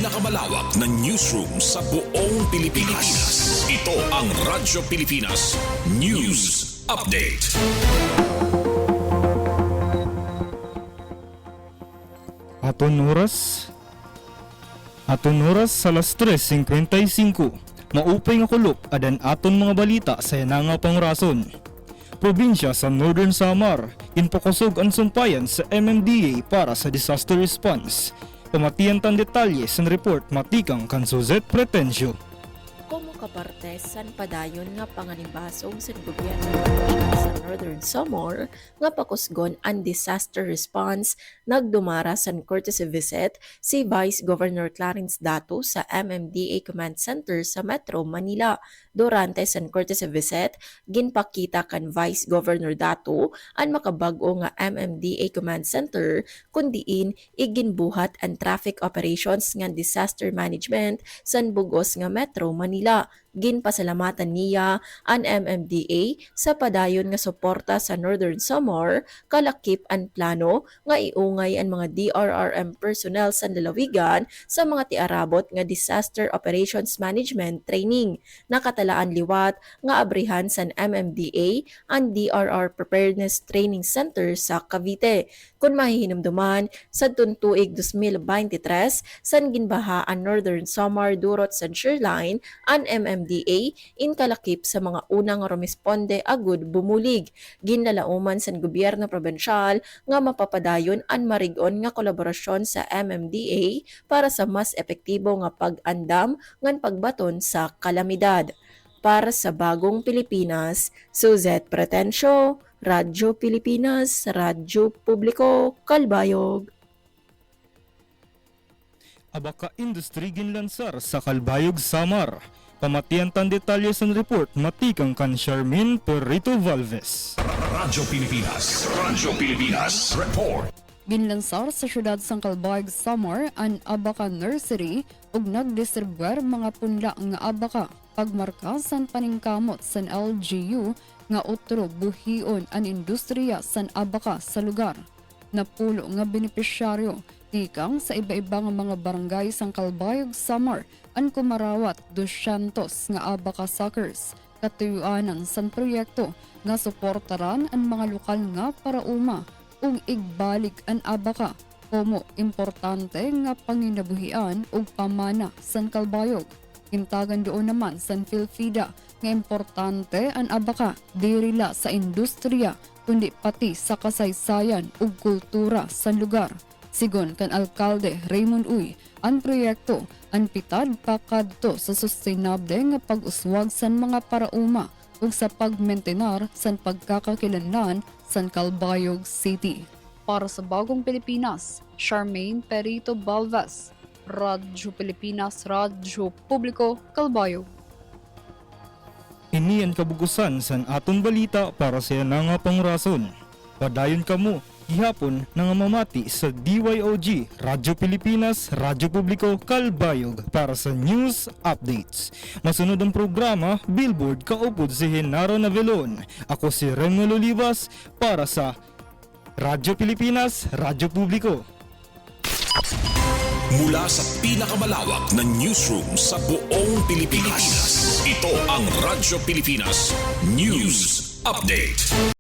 pinakamalawak na newsroom sa buong Pilipinas. Ito ang Radyo Pilipinas News Update. Aton oras sa alas 3:55. Maupay nga kulop adan aton mga balita sa yananga pangrason. Probinsya sa Northern Samar, inpokusog ang sumpayan sa MMDA para sa disaster response. Pamatian tan detalye sa report matikang kan Suzette Pretensio. Komo kaparte san padayon nga panganibasong sa gobyerno sa Northern Samar nga pakusgon ang disaster response nagdumara san courtesy visit si Vice Governor Clarence Dato sa MMDA Command Center sa Metro Manila. Durante san courtesy visit, ginpakita kan Vice Governor Dato ang makabag-o nga MMDA Command Center kundiin iginbuhat ang traffic operations nga disaster management san bugos nga Metro Manila. Ginpasalamatan niya ang MMDA sa padayon nga suporta sa Northern Samar, kalakip ang plano nga iungay ang mga DRRM personnel sa lalawigan sa mga tiarabot nga disaster operations management training. Nakatalaan liwat nga abrihan sa MMDA ang DRR Preparedness Training Center sa Cavite. Kung mahihinumduman sa tuig 2023 san ginbaha ang Northern Samar durot sa shoreline ang MMDA in kalakip sa mga unang rumisponde agud bumulig. Ginlalauman sa gobyerno probensyal nga mapapadayon ang marigon nga kolaborasyon sa MMDA para sa mas epektibo nga pag-andam ngan pagbaton sa kalamidad. Para sa Bagong Pilipinas, Suzette Pretensio, Radyo Pilipinas, Radyo Publiko, Kalbayog. Abaka Industry ginlansar sa Kalbayog, Samar. Pamatian tan detalye sa report matikang kan Charmaine Perito Valves. Radyo Pilipinas Report. Ginlansar sa syudad sang Kalbayog, Samar ang Abaka Nursery ug nagdistribuer mga punla nga abaka pagmarka san paningkamot san LGU nga otro buhion ang industriya san abaka sa lugar. Napulo nga benepisyaryo tikang sa iba-iba nga mga barangay sang Kalbayog, Samar ang kumarawat 200 nga abaka suckers katuyuanan san proyekto nga suportaran ang mga lokal nga parauma ug igbalik ang abaka como importante nga panginabuhian ug pamana san Kalbayog. Hintagan doon naman san Philfida nga importante ang abaka dirila sa industriya kundi pati sa kasaysayan ug kultura sa lugar. Sigon kan Alkalde Raymond Uy, ang proyekto ang pitad pakadto sa sustainable nga pag-uswag san mga parauma ug sa pagmentenar san pagkakakilanlan san Kalbayog City. Para sa Bagong Pilipinas, Charmaine Perito Valves, Radyo Pilipinas, Radyo Publiko, Kalbayog. Ini ang kabugusan san aton balita para sa yananga pangrason. Padayon kamo gihapon nga mamati sa DYOG Radyo Pilipinas, Radyo Publiko, Kalbayog para sa news updates. Masunod ang programa Billboard kaupod si Henaro Navelon. Ako si Remulo Olivas para sa Radyo Pilipinas, Radyo Publiko. Mula sa pinakamalawak na newsroom sa buong Pilipinas. Ito ang Radyo Pilipinas News Update.